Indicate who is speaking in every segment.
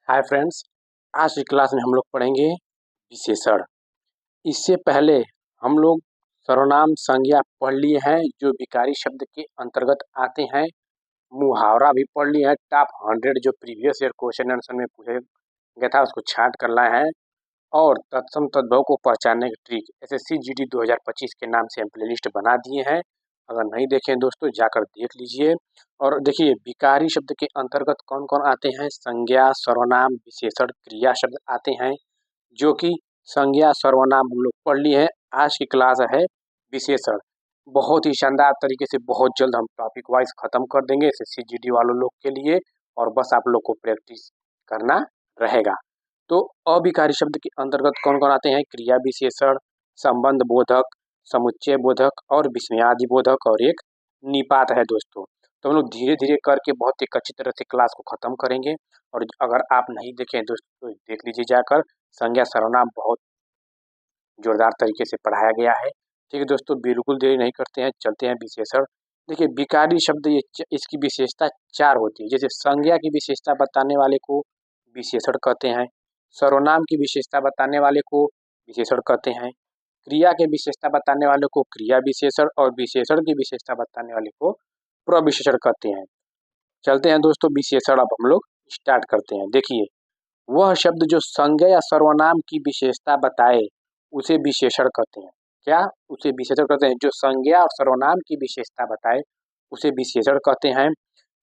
Speaker 1: Hi friends, आज की class में हम लोग पढ़ेंगे विशेषण। इससे पहले हम लोग सर्वनाम संज्ञा पढ़ लिए हैं जो विकारी शब्द के अंतर्गत आते हैं। मुहावरा भी पढ़ लिए हैं। टॉप 100 जो प्रीवियस ईयर क्वेश्चन आंसर में पूछा गया था उसको छांट कर लाए हैं। और तत्सम तद्भव को पहचानने की ट्रिक एसएससी जीडी 2025 के नाम से हम प्लेलिस्ट बना दिए हैं। अगर नहीं देखें दोस्तों जाकर देख लीजिए। और देखिए विकारी शब्द के अंतर्गत कौन कौन आते हैं। संज्ञा, सर्वनाम, विशेषण, क्रिया शब्द आते हैं। जो कि संज्ञा सर्वनाम हम लोग पढ़ लिए हैं। आज की क्लास है विशेषण। बहुत ही शानदार तरीके से बहुत जल्द हम टॉपिक वाइज खत्म कर देंगे एसएससी जीडी वालों लोग के लिए। और बस आप लोग को प्रैक्टिस करना रहेगा। तो अविकारी शब्द के अंतर्गत कौन कौन आते हैं। क्रिया विशेषण, संबंध बोधक, समुच्चय बोधक और विस्मयादि बोधक और एक निपात है दोस्तों। तो हम लोग धीरे धीरे करके बहुत ही अच्छी तरह से क्लास को खत्म करेंगे। और अगर आप नहीं देखें दोस्तों तो देख लीजिए जाकर। संज्ञा सर्वनाम बहुत जोरदार तरीके से पढ़ाया गया है। ठीक है दोस्तों, बिल्कुल देरी नहीं करते हैं, चलते हैं विशेषण। देखिए विकारी शब्द इसकी विशेषता 4 होती है। जैसे संज्ञा की विशेषता बताने वाले को विशेषण कहते हैं, सर्वनाम की विशेषता बताने वाले को विशेषण कहते हैं, क्रिया के विशेषता बताने वाले को क्रिया विशेषण और विशेषण की विशेषता बताने वाले को प्रविशेषण कहते हैं। चलते हैं दोस्तों विशेषण अब हम लोग स्टार्ट करते हैं। देखिए वह शब्द जो संज्ञा या सर्वनाम की विशेषता बताए उसे विशेषण कहते हैं। क्या? उसे विशेषण कहते हैं। जो संज्ञा और सर्वनाम की विशेषता बताए उसे विशेषण कहते हैं।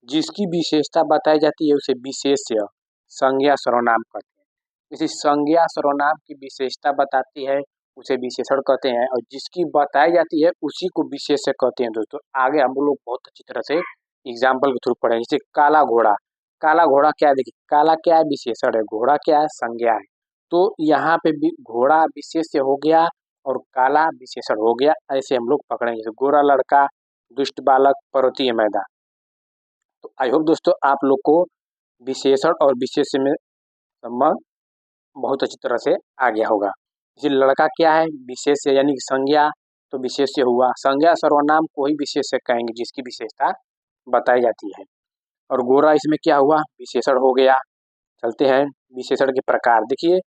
Speaker 1: जिसकी विशेषता बताई जाती है उसे विशेष्य संज्ञा सर्वनाम कहते हैं। इसी संज्ञा सर्वनाम की विशेषता बताती है उसे विशेषण कहते हैं। और जिसकी बताई जाती है उसी को विशेष्य कहते हैं। दोस्तों आगे हम लोग बहुत अच्छी तरह से एग्जाम्पल के थ्रू पढ़ेंगे। जैसे काला घोड़ा। काला घोड़ा क्या है? देखिए काला क्या है? विशेषण है। घोड़ा क्या है? संज्ञा है। तो यहाँ पे भी घोड़ा विशेष्य हो गया और काला विशेषण हो गया। ऐसे हम लोग पकड़ेंगे। जैसे गोरा लड़का, दुष्ट बालक, पर्वतीय मैदान। तो आई होप दोस्तों आप लोग को विशेषण और विशेष्य में संबंध बहुत अच्छी तरह से आ गया होगा। जैसे लड़का क्या है? विशेष्य यानी कि संज्ञा, तो विशेष्य हुआ। संज्ञा सर्वनाम को ही विशेष्य कहेंगे जिसकी विशेषता बताई जाती है। और गोरा इसमें क्या हुआ? विशेषण हो गया। चलते हैं विशेषण के प्रकार। देखिए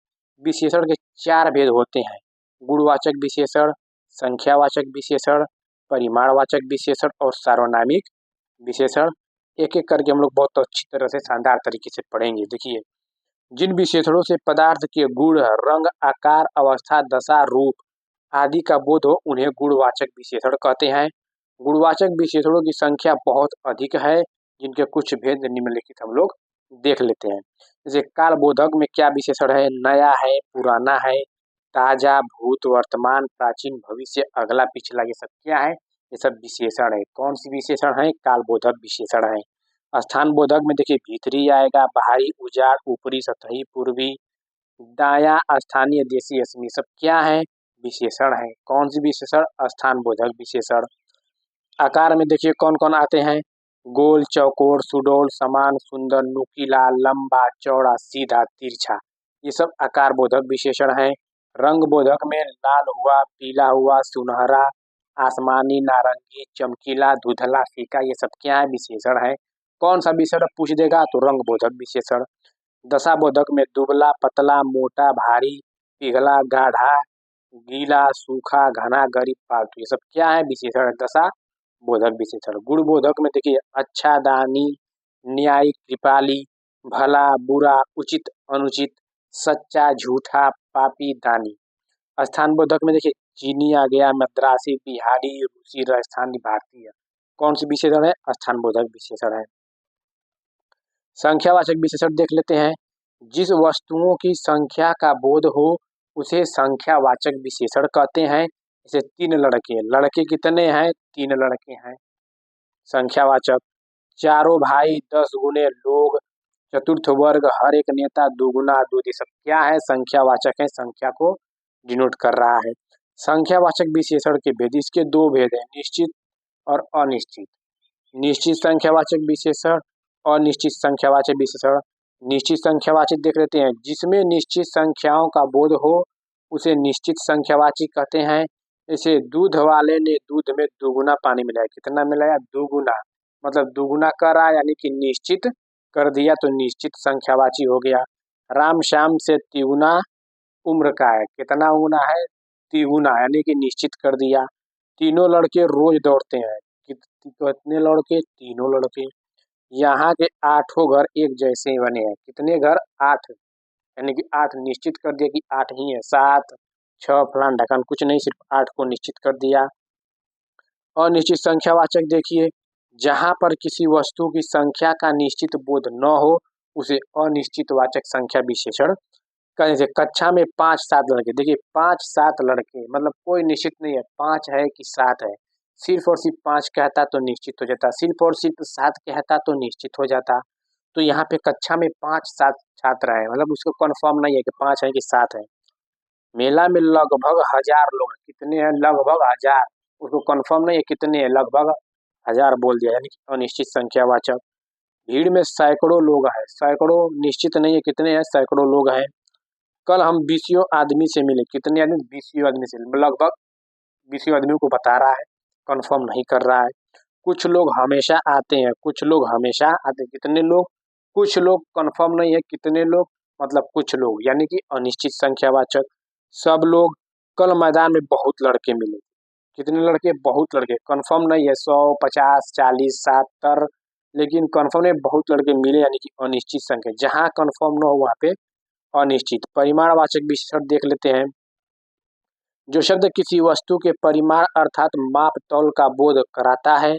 Speaker 1: विशेषण के 4 भेद होते हैं। गुणवाचक विशेषण, संख्यावाचक विशेषण, परिमाणवाचक विशेषण और सार्वनामिक विशेषण। एक एक करके हम लोग बहुत अच्छी तरह से शानदार तरीके से पढ़ेंगे। देखिए जिन विशेषणों से पदार्थ के गुण, रंग, आकार, अवस्था, दशा, रूप आदि का बोध हो उन्हें गुणवाचक विशेषण कहते हैं। गुणवाचक विशेषणों की संख्या बहुत अधिक है जिनके कुछ भेद निम्नलिखित हम लोग देख लेते हैं। जैसे कालबोधक में क्या विशेषण है? नया है, पुराना है, ताजा, भूत, वर्तमान, प्राचीन, भविष्य, अगला, पिछला, ये सब क्या है? ये सब विशेषण है। कौन सी विशेषण है? कालबोधक विशेषण है। स्थान बोधक में देखिए भीतरी आएगा, बाहरी, उजाड़, ऊपरी, सतही, पूर्वी, दाया, स्थानीय, देशी, असमी, सब क्या है? विशेषण है। कौन सी विशेषण? स्थान बोधक विशेषण। आकार में देखिए कौन कौन आते हैं। गोल, चौकोर, सुडौल, समान, सुंदर, नुकीला, लंबा, चौड़ा, सीधा, तिरछा, ये सब आकार बोधक विशेषण है। रंग बोधक में लाल हुआ, पीला हुआ, सुनहरा, आसमानी, नारंगी, चमकीला, धुंधला, फीका, ये सब क्या है? विशेषण है। कौन सा विशेषण पूछ देगा? तो रंग बोधक विशेषण। दशा बोधक में दुबला, पतला, मोटा, भारी, पिघला, गाढ़ा, गीला, सूखा, घना, गरीब, पालतू, ये सब क्या है? विशेषण है। दशा बोधक विशेषण। गुण बोधक में देखिए अच्छा, दानी, न्यायी, कृपाली, भला, बुरा, उचित, अनुचित, सच्चा, झूठा, पापी, दानी। स्थान बोधक में देखिए चीनी आ गया, मद्रासी, बिहारी, रूसी, राजस्थानी, भारतीय। कौन सी विशेषण है? स्थान बोधक विशेषण है। संख्यावाचक विशेषण देख लेते हैं। जिस वस्तुओं की संख्या का बोध हो उसे संख्यावाचक विशेषण कहते हैं। जैसे 3 लड़के। लड़के कितने हैं? 3 लड़के हैं। संख्यावाचक। चारों भाई, 10 गुने लोग, चतुर्थ वर्ग, हर एक नेता, दुगुना, दूध, ये सब क्या है? संख्यावाचक है। संख्या को डिनोट कर रहा है। संख्यावाचक विशेषण के भेद, इसके 2 भेद हैं, निश्चित और अनिश्चित। निश्चित संख्यावाचक विशेषण, अनिश्चित संख्यावाचक विशेषण। निश्चित संख्यावाचक देख लेते हैं। जिसमें निश्चित संख्याओं का बोध हो उसे निश्चित संख्यावाची कहते हैं। जैसे दूध वाले ने दूध में दुगुना पानी मिलाया। कितना मिलाया? दुगुना, मतलब दुगुना करा यानी कि निश्चित कर दिया, तो निश्चित संख्यावाची हो गया। राम श्याम से तिगुना उम्र का है। कितना गुना है? तिगुना, यानी कि निश्चित कर दिया। तीनों लड़के रोज दौड़ते हैं। कितने लड़के? तीनों लड़के। यहाँ के आठों घर एक जैसे ही बने हैं। कितने घर? 8, यानी कि 8 निश्चित कर दिया कि 8 ही है। 7, 6 फलान ढकान कुछ नहीं, सिर्फ 8 को निश्चित कर दिया। अनिश्चित संख्यावाचक देखिए, जहां पर किसी वस्तु की संख्या का निश्चित बोध न हो उसे अनिश्चित वाचक संख्या विशेषण कहें। जैसे कक्षा में 5-7 लड़के, देखिए 5-7 लड़के मतलब कोई निश्चित नहीं है 5 है कि 7 है। सिर्फ और सिर्फ 5 कहता तो निश्चित हो जाता, सिर्फ और सिर्फ 7 कहता तो निश्चित हो जाता। तो यहाँ पे कक्षा में 5-7 छात्र है, मतलब उसको कन्फर्म नहीं है कि 5 है कि 7 है। मेला में लगभग 1000 लोग हैं। कितने हैं? लगभग 1000। उसको कंफर्म नहीं है कितने हैं, लगभग 1000 बोल दिया, यानी कि अनिश्चित संख्यावाचक। भीड़ में सैकड़ों लोग हैं। सैकड़ों निश्चित नहीं है कितने हैं, सैकड़ों लोग हैं। कल हम 20 आदमी से मिले। कितने आदमी? 20 आदमी से, लगभग 20 आदमियों को बता रहा है, कंफर्म नहीं कर रहा है। कुछ लोग हमेशा आते हैं। कुछ लोग हमेशा आते हैं। कितने लोग? कुछ लोग, कंफर्म नहीं है कितने लोग, मतलब कुछ लोग, यानी कि अनिश्चित संख्यावाचक। सब लोग। कल मैदान में बहुत लड़के मिले। कितने लड़के? बहुत लड़के। कंफर्म नहीं है 100, 50, 40, 70, लेकिन कंफर्म है बहुत लड़के मिले, यानी कि अनिश्चित संख्या। जहां कंफर्म न हो वहां पे अनिश्चित। परिमाणवाचक विशेषण देख लेते हैं। जो शब्द किसी वस्तु के परिमाण अर्थात माप तौल का बोध कराता है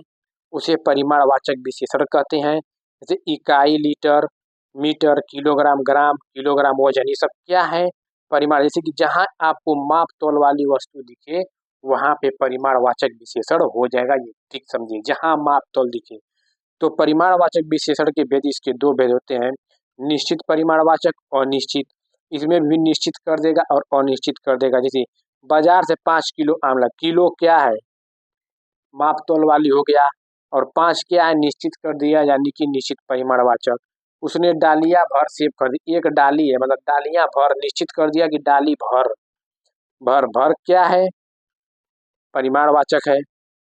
Speaker 1: उसे परिमाणवाचक विशेषण कहते हैं। जैसे इकाई लीटर, मीटर, किलोग्राम, ग्राम, किलोग्राम, वजन, ये सब क्या है? परिमाण। जैसे कि जहां आपको माप तौल वाली वस्तु दिखे वहां पे परिमाणवाचक विशेषण हो जाएगा। ये ठीक समझिए, जहां माप तौल दिखे। तो परिमाणवाचक विशेषण के भेद, इसके 2 भेद होते हैं, निश्चित परिमाणवाचक, अनिश्चित। इसमें भी निश्चित कर देगा और अनिश्चित कर देगा। जैसे बाजार से 5 किलो आमला, किलो क्या है? माप तौल वाली हो गया, और 5 क्या है? निश्चित कर दिया, यानी कि निश्चित परिमाणवाचक। उसने डालियां भर सेब कर दी। एक डाली है मतलब डालियां भर, निश्चित कर दिया कि डाली भर। भर भर क्या है? परिमाणवाचक है।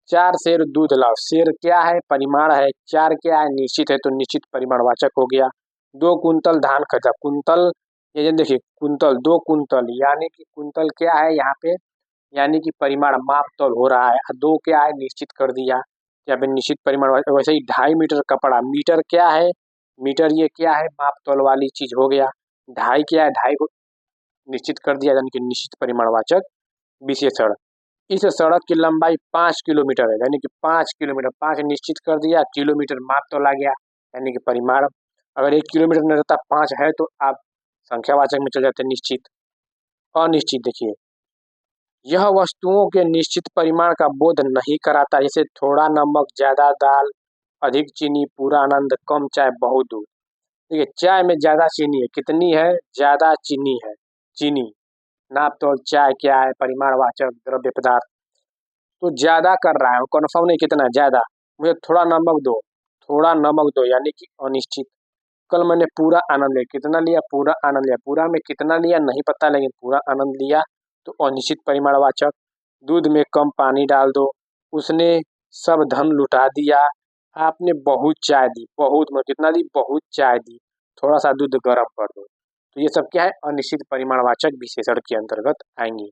Speaker 1: 4 सेर दूध लाओ। सेर क्या है? परिमाण है। 4 क्या है? निश्चित है, तो निश्चित परिमाणवाचक हो गया। 2 कुंतल धान खरीदा। कुंतल, ये देखिए कुंतल, 2 कुंतल, यानी कि कुंतल क्या है यहाँ पे? यानी कि परिमाण माप तौल हो रहा है। 2 क्या है? निश्चित कर दिया, यहाँ पे निश्चित परिमाण। वैसे ही 2.5 मीटर कपड़ा। मीटर क्या है? मीटर ये क्या है? माप तौल वाली चीज हो गया। 2.5 क्या है? 2.5 को निश्चित कर दिया, यानी कि निश्चित परिमाणवाचक विशेषण। इस सड़क की लंबाई 5 किलोमीटर है, यानी कि 5 किलोमीटर। 5 निश्चित कर दिया, किलोमीटर माप तौल आ गया, यानी कि परिमाण। अगर 1 किलोमीटर नहीं रहता 5 है तो आप संख्यावाचक में चले जाते निश्चित। अनिश्चित देखिए, यह वस्तुओं के निश्चित परिमाण का बोध नहीं कराता। जैसे थोड़ा नमक, ज्यादा दाल, अधिक चीनी, पूरा आनंद, कम चाय, बहुत दूध। देखिए चाय में ज्यादा चीनी है। कितनी है? ज्यादा चीनी है। चीनी नाप तौल। चाय क्या है? परिमाणवाचक द्रव्य पदार्थ। तो ज्यादा कर रहा है, कन्फर्म नहीं कितना ज्यादा। मुझे थोड़ा नमक दो, थोड़ा नमक दो, यानी कि अनिश्चित। कल मैंने पूरा आनंद लिया। कितना लिया? पूरा आनंद लिया। पूरा में कितना लिया नहीं पता, लेकिन पूरा आनंद लिया, तो अनिश्चित परिमाणवाचक। दूध में कम पानी डाल दो। उसने सब धन लुटा दिया। आपने बहुत चाय दी। बहुत में कितना दी? बहुत चाय दी। थोड़ा सा दूध गर्म कर दो। तो ये सब क्या है? अनिश्चित परिमाणवाचक विशेषण के अंतर्गत आएंगे।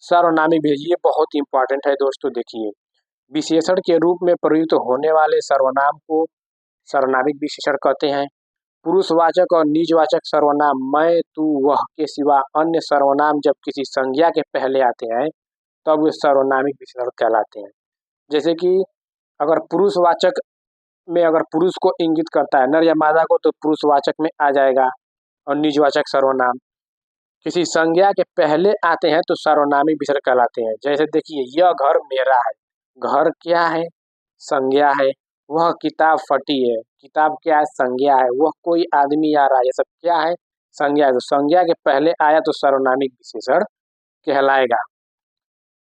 Speaker 1: सर्वनामी भी, ये बहुत इंपॉर्टेंट है दोस्तों। देखिए, विशेषण के रूप में प्रयुक्त होने वाले सर्वनाम को सर्वनामिक विशेषण कहते हैं। पुरुषवाचक और निजवाचक सर्वनाम मैं, तू, वह के सिवा अन्य सर्वनाम जब किसी संज्ञा के पहले आते हैं तब वे सर्वनामिक विशेषण कहलाते हैं। जैसे कि अगर पुरुषवाचक में अगर पुरुष को इंगित करता है, नर या मादा को, तो पुरुषवाचक में आ जाएगा। और निजवाचक सर्वनाम किसी संज्ञा के पहले आते हैं तो सर्वनामी विशेषण कहलाते हैं। जैसे देखिए, यह घर मेरा है। घर क्या है? संज्ञा है। वह किताब फटी है। किताब क्या है? संज्ञा है। वह कोई आदमी आ रहा है, ये सब क्या है? संज्ञा है। तो संज्ञा के पहले आया तो सर्वनामिक विशेषण कहलाएगा।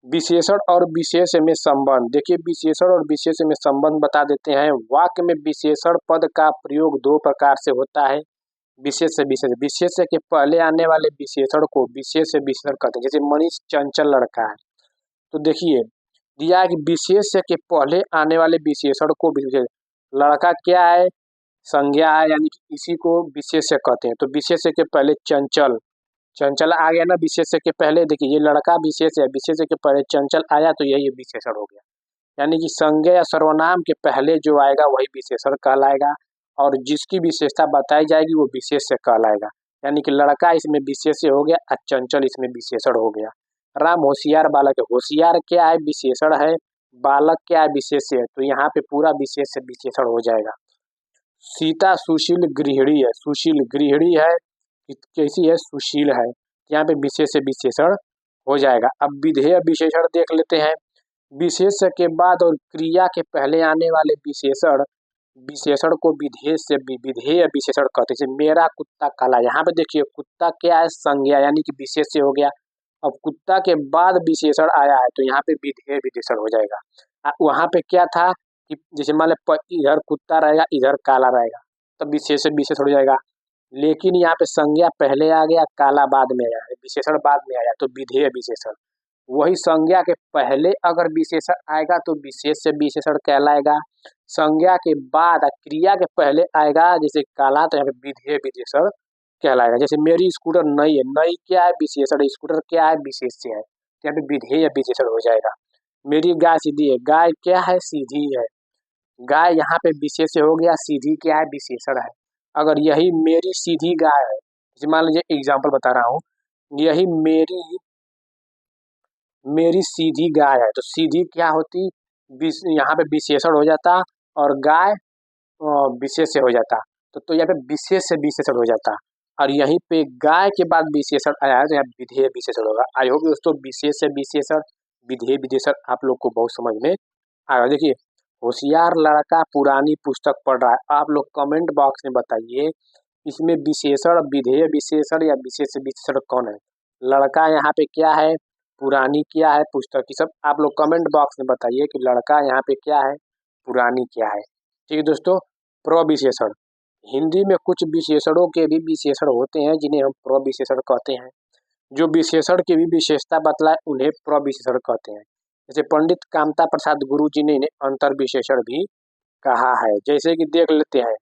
Speaker 1: विशेषण और विशेष में संबंध देखिए, विशेषण और विशेष में संबंध बता देते हैं। वाक्य में विशेषण पद का प्रयोग 2 प्रकार से होता है। विशेष से विशेष। विशेष के पहले आने वाले विशेषण को विशेष से विशेषण कहते हैं। जैसे मनीष चंचल लड़का है, तो देखिए दिया है कि विशेष के पहले आने वाले विशेषण को विशेष। लड़का क्या है? संज्ञा है, यानी कि इसी को विशेष्य कहते हैं। तो विशेष्य के पहले चंचल, चंचल आ गया ना विशेष्य के पहले। देखिए ये लड़का विशेष है, विशेष्य के पहले चंचल आया तो यही विशेषण हो गया। यानी कि संज्ञा या सर्वनाम के पहले जो आएगा वही विशेषण कहलाएगा, और जिसकी विशेषता बताई जाएगी वो विशेष्य कहलाएगा। यानी कि लड़का इसमें विशेष्य हो गया और चंचल इसमें विशेषण हो गया। राम होशियार बालक है, होशियार क्या है विशेषण है, बालक क्या है विशेष्य है, तो यहाँ पे पूरा विशेष्य विशेषण हो जाएगा। सीता सुशील गृहिणी है, सुशील गृहिणी है, कैसी है सुशील है, यहाँ पे विशेष्य विशेषण हो जाएगा। अब विधेय विशेषण देख लेते हैं। विशेष्य के बाद और क्रिया के पहले आने वाले विशेषण, विशेषण को विधेय से विधेय विशेषण कहते हैं। जैसे मेरा कुत्ता काला, यहाँ पे देखिए कुत्ता क्या है संज्ञा यानी कि विशेष्य हो गया। अब कुत्ता के बाद विशेषण आया है तो यहाँ पे विधेय विशेषण हो जाएगा। वहां पे क्या था कि जैसे मान लो इधर कुत्ता रहेगा इधर काला रहेगा तब विशेषण विशेषण हो जाएगा। लेकिन यहाँ पे संज्ञा पहले आ गया, काला बाद में आया, विशेषण बाद में आया तो विधेय विशेषण। वही संज्ञा के पहले अगर विशेषण आएगा तो विशेष्य विशेषण कहलाएगा। संज्ञा के बाद क्रिया के पहले आएगा जैसे काला तो यहाँ पे विधेय विशेषण कहलाएगा। जैसे मेरी स्कूटर नई है, नई क्या है विशेषण, स्कूटर क्या है विशेष्य है, तो यहाँ पे विधेय विशेषण हो जाएगा। मेरी गाय सीधी है, गाय क्या है सीधी है, गाय यहाँ पे विशेष्य हो गया, सीधी क्या है विशेषण है। अगर यही मेरी सीधी गाय है, जैसे मान लीजिए एग्जाम्पल बता रहा हूँ, यही मेरी मेरी सीधी गाय है तो सीधी क्या होती, यहाँ पे विशेषण हो जाता और गाय विशेष्य हो जाता। तो यहाँ पे विशेष से विशेषण हो जाता, और यहीं पे गाय के बाद विशेषण आया है तो यहाँ विधेय विशेषण होगा। आई होप दोस्तों विशेष से विशेषण विधेय विशेषण आप लोग को बहुत समझ में आएगा। देखिए होशियार लड़का पुरानी पुस्तक पढ़ रहा है, आप लोग कमेंट बॉक्स में बताइए इसमें विशेषण विधेय विशेषण या विशेष विशेषण कौन है। लड़का यहाँ पे क्या है, पुरानी क्या है पुस्तक, की सब आप लोग कमेंट बॉक्स में बताइए कि लड़का यहाँ पे क्या है, पुरानी क्या है। ठीक है दोस्तों, प्रविशेषण, हिंदी में कुछ विशेषणों के भी विशेषण होते हैं जिन्हें हम प्रविशेषण कहते हैं। जो विशेषण की भी विशेषता बतलाए उन्हें प्रविशेषण कहते हैं। जैसे पंडित कामता प्रसाद गुरु जी ने इन्हें अंतर विशेषण भी कहा है। जैसे कि देख लेते हैं,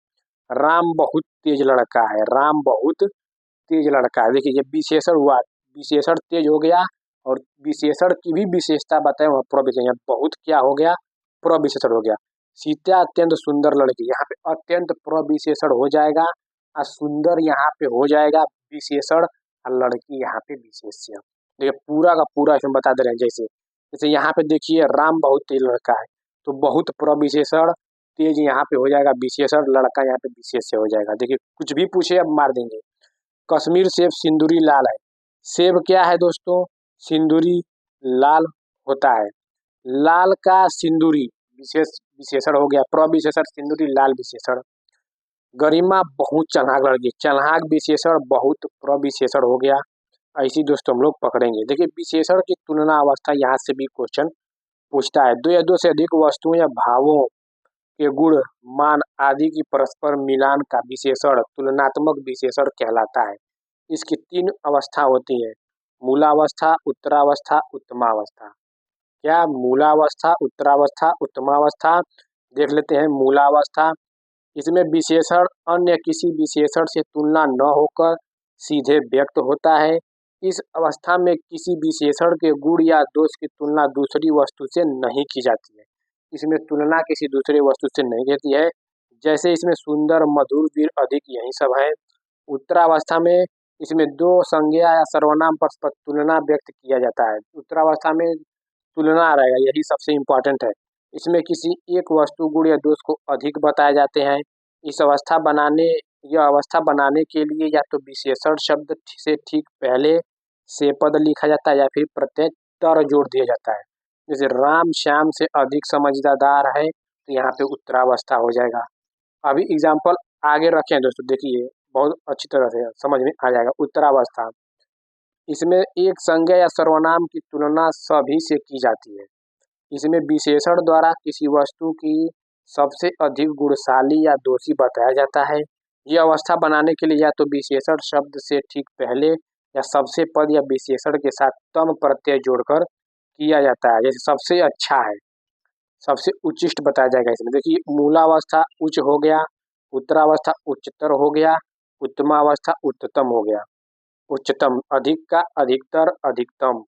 Speaker 1: राम बहुत तेज लड़का है, राम बहुत तेज लड़का है। देखिए ये विशेषण हुआ, विशेषण तेज हो गया और विशेषण की भी विशेषता बताए वह प्रविशेषण, बहुत क्या हो गया प्रविशेषण हो गया। सीता अत्यंत सुंदर लड़की, यहाँ पे अत्यंत प्रविशेषण हो जाएगा और सुंदर यहाँ पे हो जाएगा विशेषण और लड़की यहाँ पे विशेष्य। देखिए पूरा का पूरा इसमें बता दे रहे हैं। जैसे जैसे यहाँ पे देखिए राम बहुत तेज लड़का है तो बहुत प्रविशेषण, तेज यहाँ पे हो जाएगा विशेषण, लड़का यहाँ पे विशेष्य हो जाएगा। देखिए कुछ भी पूछे अब मार देंगे। कश्मीर सेब सिंदूरी लाल है, सेब क्या है दोस्तों सिंदूरी लाल होता है, लाल का सिंदूरी विशेष विशेषण हो गया, प्रविशेषण सिंदूरी लाल विशेषण। गरिमा बहुत चन्हाक लड़की, चन्हाक विशेषण बहुत प्रविशेषण हो गया। ऐसी दोस्तों हम लोग पकड़ेंगे। देखिए विशेषण की तुलना अवस्था यहाँ से भी क्वेश्चन पूछता है। दो या दो से अधिक वस्तुओं या भावों के गुण मान आदि की परस्पर मिलान का विशेषण तुलनात्मक विशेषण कहलाता है। इसकी तीन अवस्था होती है, मूलावस्था, उत्तरावस्था, उत्तमावस्था। क्या मूलावस्था, उत्तरावस्था, उत्तमावस्था। देख लेते हैं मूलावस्था, इसमें विशेषण अन्य किसी विशेषण से तुलना न होकर सीधे व्यक्त होता है। इस अवस्था में किसी विशेषण के गुण या दोष की तुलना दूसरी वस्तु से नहीं की जाती है। इसमें तुलना किसी दूसरे वस्तु से नहीं होती है। जैसे इसमें सुंदर, मधुर, वीर, अधिक, यही सब है। उत्तरावस्था में इसमें दो संज्ञा या सर्वनाम पर तुलना व्यक्त किया जाता है। उत्तरावस्था में तुलना रहेगा, यही सबसे इम्पोर्टेंट है। इसमें किसी एक वस्तु, गुण या दोष को अधिक बताए जाते हैं। इस अवस्था बनाने यह अवस्था बनाने के लिए या तो विशेषण शब्द से ठीक पहले से पद लिखा जाता है या फिर प्रत्यय तर जोड़ दिया जाता है। जैसे राम श्याम से अधिक समझदार है तो यहाँ पे उत्तरावस्था हो जाएगा। अभी एग्जाम्पल आगे रखे हैं दोस्तों, देखिए बहुत अच्छी तरह से समझ में आ जाएगा। उत्तरावस्था, इसमें एक संज्ञा या सर्वनाम की तुलना सभी से की जाती है। इसमें विशेषण द्वारा किसी वस्तु की सबसे अधिक गुणशाली या दोषी बताया जाता है। यह अवस्था बनाने के लिए या तो विशेषण शब्द से ठीक पहले या सबसे पद या विशेषण के साथ तम प्रत्यय जोड़कर किया जाता है। जैसे सबसे अच्छा है, सबसे उचिष्ट बताया जाएगा। इसमें देखिए मूलावस्था उच्च हो गया, उत्तरावस्था उच्चतर हो गया, उत्तमावस्था उच्चतम हो गया। उच्चतम अधिक का अधिकतर अधिकतम,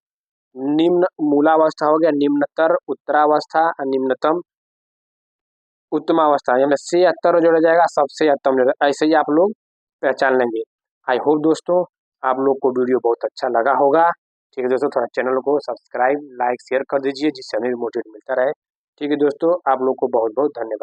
Speaker 1: निम्न मूलावस्था हो गया निम्नतर, उत्तरावस्था निम्नतम, उत्तमावस्था यानी से अत्तर जोड़ा जाएगा सबसे उत्तम जोड़ा, ऐसे ही आप लोग पहचान लेंगे। आई होप दोस्तों आप लोग को वीडियो बहुत अच्छा लगा होगा। ठीक है दोस्तों, थोड़ा चैनल को सब्सक्राइब लाइक शेयर कर दीजिए जिससे हमें भी मोटिवेट मिलता रहे। ठीक है दोस्तों, आप लोग को बहुत बहुत धन्यवाद।